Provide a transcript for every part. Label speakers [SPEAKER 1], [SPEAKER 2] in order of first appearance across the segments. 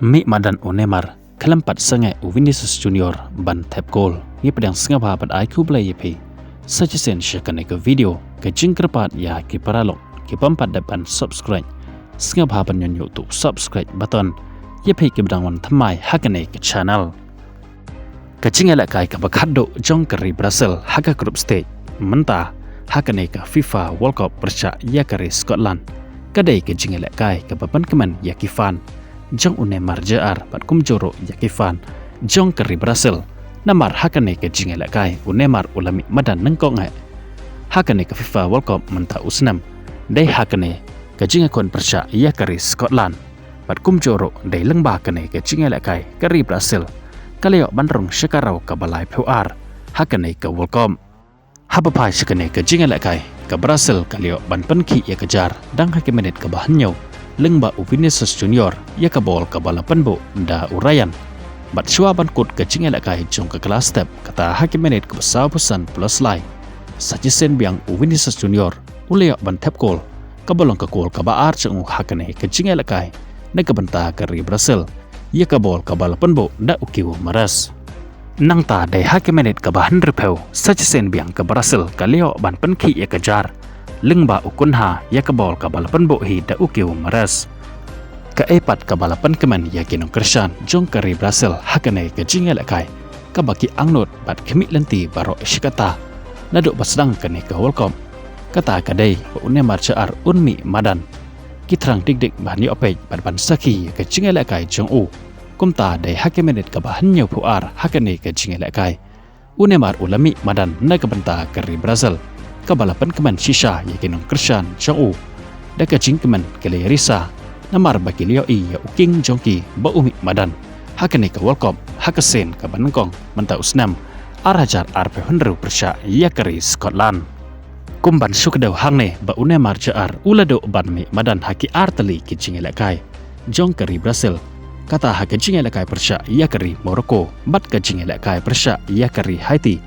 [SPEAKER 1] Mi Madan Onemar kelempat sangai Vinicius Junior ban tap gol ni pedang sengapa pada IQ play yepi sajisen syakane ke video ke jingkerpat ya ki paralok ki pampat depan subscribe sengapa pan YouTube subscribe button yepi ki bedang wan thamai hakane ke channel ke jingela kai ka bakaddo jong kari Brazil haka group stage mentah hakane ka FIFA World Cup persya ya kari Scotland kadai ke jingela kai ka papan keman ya kifan jong Onemar JR pat kumjoro yakifan jong kari Brazil namar hakane ke jingela kai Onemar ulami madan nengkong hakane ke FIFA World Cup menta usnam dai hakane ke jingakon persya ia kari Scotland pat kumjoro dai lengba kane ke jingela kai kari Brazil kaleo bandrong syakarau ka balai PR hakane ke World Cup hapapai syakane ke jingela kai ke Brazil kaleo ban penki ia kejar dang haki menit ke bahanyo lengba Vinicius Junior ia ke bol ke bala penbo da urayan bat syua ban kut ke jingela kai jong ke kelas step kata haki menit ke besar pusan plus lai sajisen biang Vinicius Junior uleo ban tap gol ke bolong ke gol ke baar jong hakane ke jingela kai ne ke benta kari Brazil ia ke bol ke bala penbo da ukiu maras nang ta dai haki menit ke bahan repeu sajisen biang ke Brazil kaleo ban penki ia kejar lengba ukunha ya ke bol ke balapan bohi da ukiu maras ke epat ke balapan keman ya kinong kersan jong kari Brazil hakane ke jingela kai ke baki angnot bat kemik lenti baro isyikata naduk basdang kene ke World Cup kata kadai Onemar JR unmi madan kitrang dik-dik bahani opej bat ban saki ke jingela kai jong kumta dai hakane menit ke bahannya puar hakane ke jingela kai Onemar ulami madan na ke benta kari Brazil ke balapan keman shisha ya kinong kersan jong da ke jing keman kele risa namar baki leo ya uking jongki ba umi madan hakane ke World Cup hakasen ke banengkong menta usnam arajar arpe hundru persya ya kari Scotland kumban sukdau hangne ba Onemar JR ulado ban mi madan haki artali ki jingela kai jong kari Brazil kata haki jingela kai persya ya kari Morocco bat ke jingela kai persya ya kari Haiti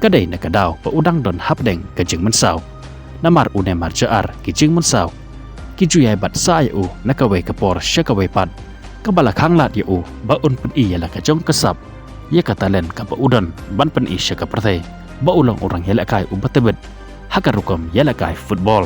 [SPEAKER 1] kadai na kadau pa udang don hapdeng ke jing mensau namar Onemar JR ki jing mensau ki juyai bat sa ya na kawe ke por syakawe pat kabala khanglat ya ba un pen i yala ka jong kesap ya katalen ka pa udon ban pen i syaka pertai ba ulang orang yala kai batebet hakarukom yala kai football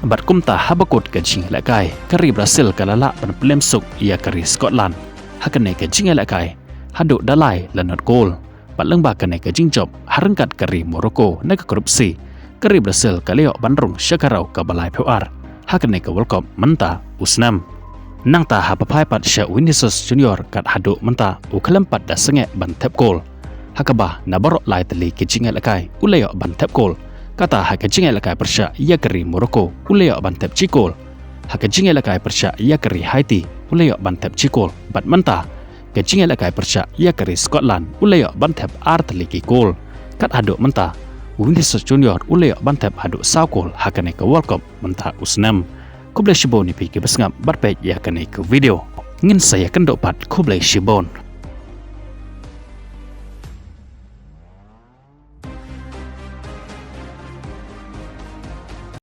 [SPEAKER 1] bat kumta habakut ke jing yala kai kari Brazil kalala pan plemsuk ya kari Scotland hakane ke jing yala kai hadu dalai lanot goal patlang bakane ke jingjob harengkat kari Morocco na ke korupsi kari Brazil kaleo bandrung syakarau ke balai PR hakane ke World Cup menta usnam nang ta hapapai pat sya Vinicius Junior kat hadu menta ukelempat da senge ban tap gol hakaba na barok lai teli ke jingel kai uleo ban tap gol kata hak jingel kai persya ia kari Morocco uleo ban tap cikol hak jingel kai persya ia kari Haiti uleo ban tap cikol bat menta ke jingela kai persya ia kari Scotland uleo bantep artli ki gol kat aduk menta Vinicius Junior uleo bantep aduk saukol hakane ke World Cup menta usnam kublai shibon ni pi ke besngap batpej ya kane ke video ngin saya kendok pat kublai shibon